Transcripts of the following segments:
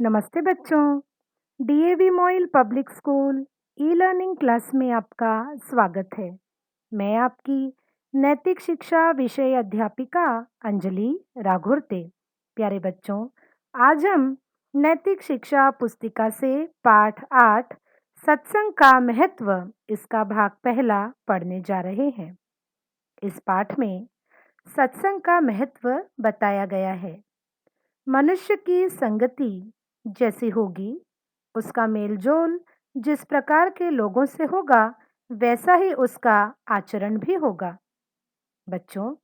नमस्ते बच्चों। DAV MOIL public school e learning class में आपका स्वागत है। मैं आपकी नैतिक शिक्षा विषय अध्यापिका अंजलि राघुरते। प्यारे बच्चों, आज हम नैतिक शिक्षा पुस्तिका से पाठ 8 सत्संग का महत्व इसका भाग पहला पढ़ने जा रहे हैं। इस पाठ में सत्संग का महत्व बताया गया है। मनुष्य की संगति जैसी होगी, उसका मेलजोल जिस प्रकार के लोगों से होगा, वैसा ही उसका आचरण भी होगा। बच्चों,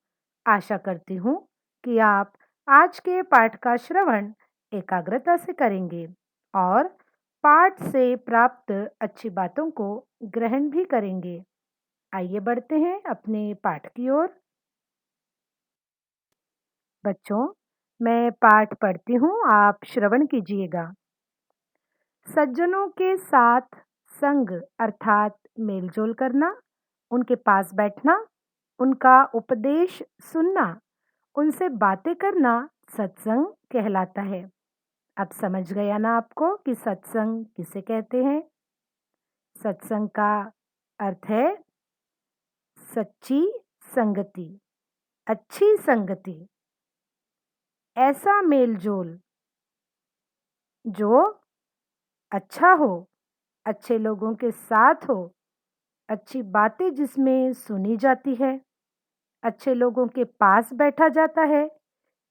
आशा करती हूँ कि आप आज के पाठ का श्रवण एकाग्रता से करेंगे और पाठ से प्राप्त अच्छी बातों को ग्रहण भी करेंगे। आइए बढ़ते हैं अपने पाठ की ओर। बच्चों, मैं पाठ पढ़ती हूँ, आप श्रवण कीजिएगा। सज्जनों के साथ संग अर्थात मेलजोल करना, उनके पास बैठना, उनका उपदेश सुनना, उनसे बातें करना सत्संग कहलाता है। अब समझ गया ना आपको कि सत्संग किसे कहते हैं? सत्संग का अर्थ है सच्ची संगति, अच्छी संगति, ऐसा मेलजोल जो अच्छा हो, अच्छे लोगों के साथ हो, अच्छी बातें जिसमें सुनी जाती है, अच्छे लोगों के पास बैठा जाता है,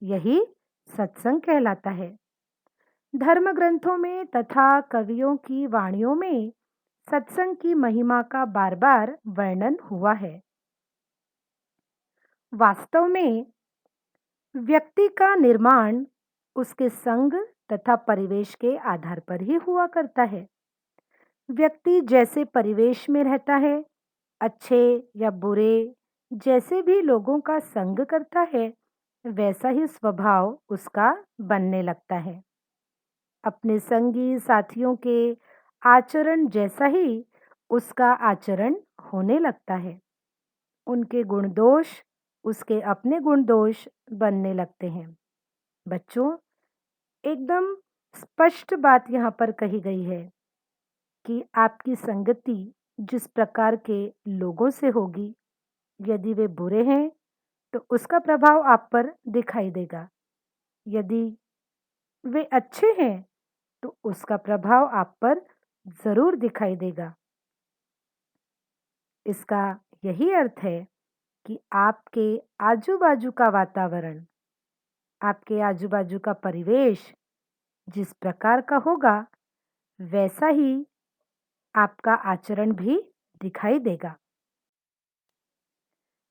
यही सत्संग कहलाता है। धर्म ग्रंथों में तथा कवियों की वाणियों में सत्संग की महिमा का बार-बार वर्णन हुआ है। वास्तव में व्यक्ति का निर्माण उसके संग तथा परिवेश के आधार पर ही हुआ करता है। व्यक्ति जैसे परिवेश में रहता है, अच्छे या बुरे, जैसे भी लोगों का संग करता है, वैसा ही स्वभाव उसका बनने लगता है। अपने संगी साथियों के आचरण जैसा ही उसका आचरण होने लगता है। उनके गुण दोष उसके अपने गुण दोष बनने लगते हैं। बच्चों, एकदम स्पष्ट बात यहाँ पर कही गई है कि आपकी संगति जिस प्रकार के लोगों से होगी, यदि वे बुरे हैं तो उसका प्रभाव आप पर दिखाई देगा। यदि वे अच्छे हैं तो उसका प्रभाव आप पर जरूर दिखाई देगा। इसका यही अर्थ है कि आपके आजू बाजू का वातावरण, आपके आजू बाजू का परिवेश जिस प्रकार का होगा, वैसा ही आपका आचरण भी दिखाई देगा।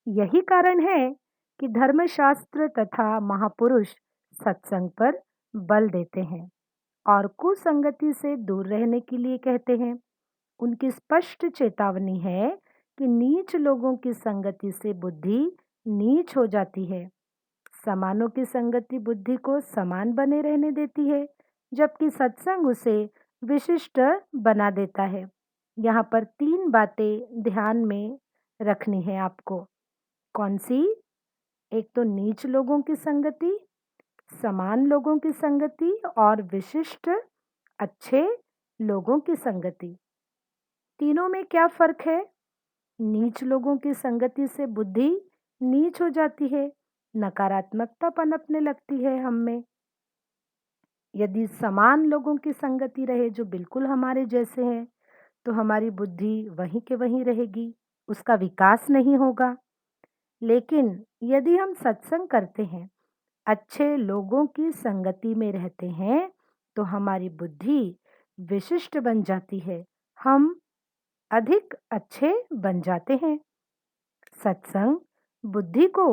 यही कारण है कि धर्मशास्त्र तथा महापुरुष सत्संग पर बल देते हैं और कुसंगति से दूर रहने के लिए कहते हैं। उनकी स्पष्ट चेतावनी है कि नीच लोगों की संगति से बुद्धि नीच हो जाती है। समानों की संगति बुद्धि को समान बने रहने देती है, जबकि सत्संग उसे विशिष्ट बना देता है। यहाँ पर 3 बातें ध्यान में रखनी है आपको। कौन सी? एक तो नीच लोगों की संगति, समान लोगों की संगति और विशिष्ट अच्छे लोगों की संगति। तीनों में क्या फर्क है? नीच लोगों की संगति से बुद्धि नीच हो जाती है, नकारात्मकता पनपने लगती है हम में। यदि समान लोगों की संगति रहे जो बिल्कुल हमारे जैसे हैं, तो हमारी बुद्धि वहीं के वहीं रहेगी, उसका विकास नहीं होगा। लेकिन यदि हम सत्संग करते हैं, अच्छे लोगों की संगति में रहते हैं, तो हमारी बुद्धि विशिष्ट बन जाती है, हम अधिक अच्छे बन जाते हैं। सत्संग बुद्धि को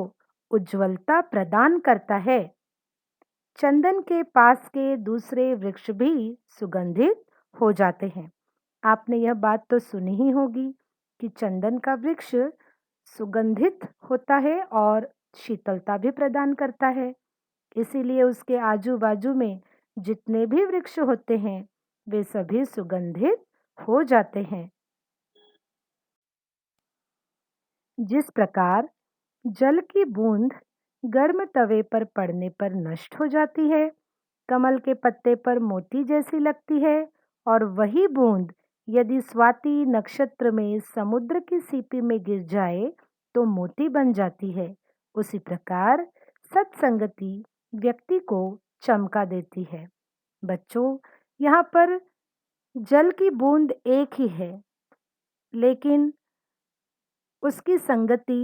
उज्ज्वलता प्रदान करता है। चंदन के पास के दूसरे वृक्ष भी सुगंधित हो जाते हैं। आपने यह बात तो सुनी ही होगी कि चंदन का वृक्ष सुगंधित होता है और शीतलता भी प्रदान करता है। इसीलिए उसके आजू बाजू में जितने भी वृक्ष होते हैं, वे सभी सुगंधित हो जाते हैं। जिस प्रकार जल की बूंद गर्म तवे पर पड़ने पर नष्ट हो जाती है, कमल के पत्ते पर मोती जैसी लगती है और वही बूंद यदि स्वाति नक्षत्र में समुद्र की सीपी में गिर जाए तो मोती बन जाती है। उसी प्रकार सत्संगति व्यक्ति को चमका देती है। बच्चों, यहाँ पर जल की बूंद एक ही है, लेकिन उसकी संगति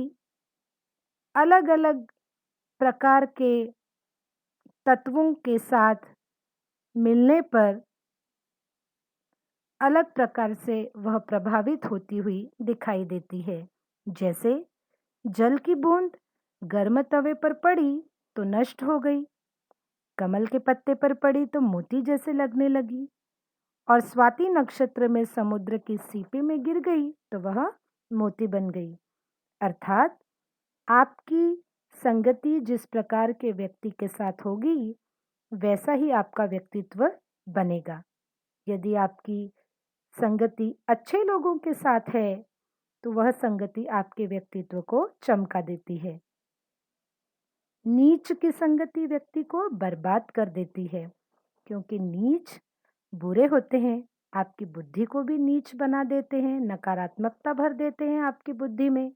अलग-अलग प्रकार के तत्वों के साथ मिलने पर अलग प्रकार से वह प्रभावित होती हुई दिखाई देती है। जैसे जल की बूंद गर्म तवे पर पड़ी तो नष्ट हो गई, कमल के पत्ते पर पड़ी तो मोती जैसे लगने लगी, और स्वाति नक्षत्र में समुद्र की सीपी में गिर गई तो वह मोती बन गई। अर्थात आपकी संगति जिस प्रकार के व्यक्ति के साथ होगी, वैसा ही आपका व्यक्तित्व बनेगा। यदि आपकी संगति अच्छे लोगों के साथ है, तो वह संगति आपके व्यक्तित्व को चमका देती है। नीच की संगति व्यक्ति को बर्बाद कर देती है, क्योंकि नीच बुरे होते हैं, आपकी बुद्धि को भी नीच बना देते हैं, नकारात्मकता भर देते हैं आपकी बुद्धि में।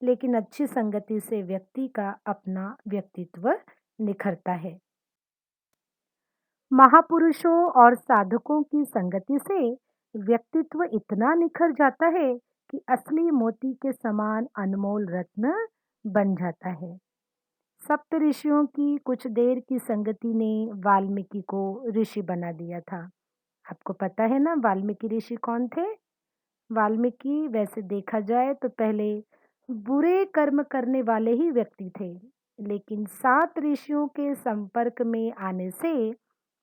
लेकिन अच्छी संगति से व्यक्ति का अपना व्यक्तित्व निखरता है। महापुरुषों और साधकों की संगति से व्यक्तित्व इतना निखर जाता है कि असली मोती के समान अनमोल रत्न बन जाता है। सप्त ऋषियों की कुछ देर की संगति ने वाल्मीकि को ऋषि बना दिया था। आपको पता है ना वाल्मीकि ऋषि कौन थे? वाल्मीकि वैसे देखा जाए तो पहले बुरे कर्म करने वाले ही व्यक्ति थे, लेकिन 7 ऋषियों के संपर्क में आने से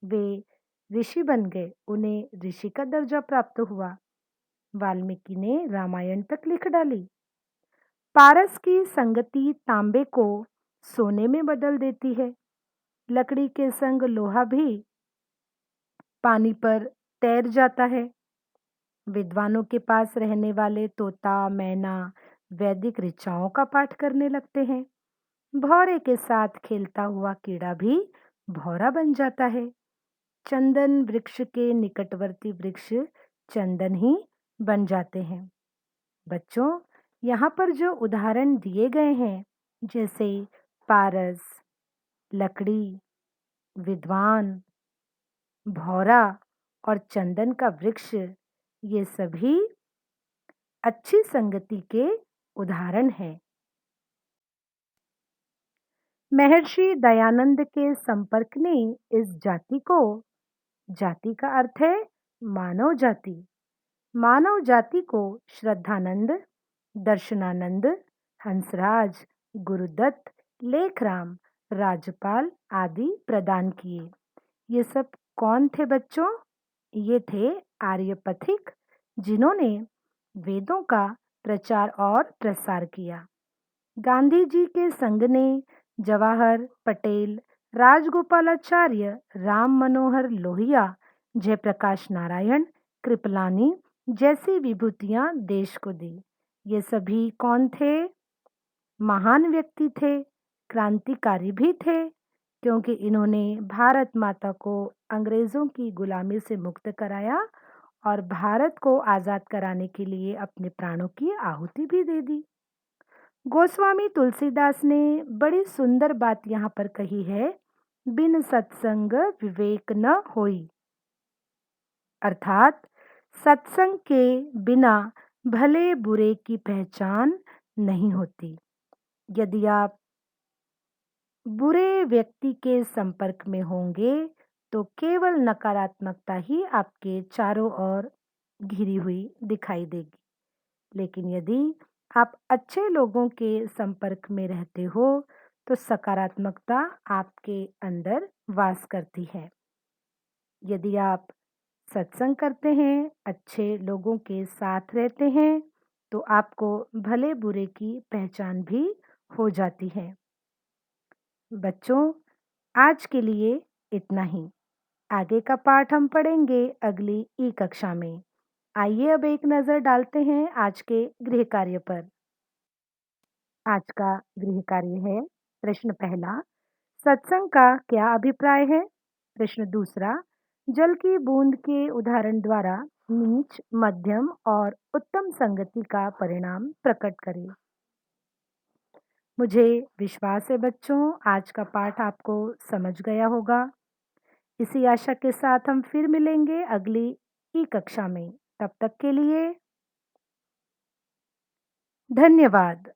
वे ऋषि बन गए, उन्हें ऋषि का दर्जा प्राप्त हुआ। वाल्मीकि ने रामायण तक लिख डाली। पारस की संगति तांबे को सोने में बदल देती है। लकड़ी के संग लोहा भी पानी पर तैर जाता है। विद्वानों के पास रहने वाले तोता, मैना वैदिक ऋचाओं का पाठ करने लगते हैं। भौरे के साथ खेलता हुआ कीड़ा भी भौरा बन जाता है। चंदन वृक्ष के निकटवर्ती वृक्ष चंदन ही बन जाते हैं। बच्चों, यहाँ पर जो उदाहरण दिए गए हैं, जैसे पारस, लकड़ी, विद्वान, भौरा और चंदन का वृक्ष, ये सभी अच्छी संगति के उदाहरण हैं। महर्षि दयानंद के संपर्क ने इस जाति को, जाति का अर्थ है मानव जाति, मानव जाति को श्रद्धानंद, दर्शनानंद, हंसराज, गुरुदत्त, लेखराम, राजपाल आदि प्रदान किए। ये सब कौन थे बच्चों? ये थे आर्यपथिक, जिन्होंने वेदों का प्रचार और प्रसार किया। गांधी जी के संग ने जवाहर पटेल, राजगोपालाचार्य, राम मनोहर लोहिया, जयप्रकाश नारायण, कृपलानी जैसी विभूतियां देश को दी। ये सभी कौन थे? महान व्यक्ति थे, क्रांतिकारी भी थे, क्योंकि इन्होंने भारत माता को अंग्रेजों की गुलामी से मुक्त कराया और भारत को आजाद कराने के लिए अपने प्राणों की आहुति भी दे दी। गोस्वामी तुलसीदास ने बड़ी सुंदर बात यहाँ पर कही है, बिन सत्संग विवेक न होई। अर्थात सत्संग के बिना भले बुरे की पहचान नहीं होती। यदि आप बुरे व्यक्ति के संपर्क में होंगे तो केवल नकारात्मकता ही आपके चारों ओर घिरी हुई दिखाई देगी। लेकिन यदि आप अच्छे लोगों के संपर्क में रहते हो तो सकारात्मकता आपके अंदर वास करती है। यदि आप सत्संग करते हैं, अच्छे लोगों के साथ रहते हैं, तो आपको भले बुरे की पहचान भी हो जाती है। बच्चों, आज के लिए इतना ही। आगे का पाठ हम पढ़ेंगे अगली ई कक्षा में। आइए अब एक नज़र डालते हैं आज के गृह कार्य पर। आज का गृह कार्य है प्रश्न पहला, सत्संग का क्या अभिप्राय है? प्रश्न दूसरा, जल की बूंद के उदाहरण द्वारा नीच, मध्यम और उत्तम संगति का परिणाम प्रकट करें। मुझे विश्वास है बच्चों, आज का पाठ आपको समझ गया होगा। इसी आशा के साथ हम फिर मिलेंगे अगली ई कक्षा में। तब तक के लिए धन्यवाद।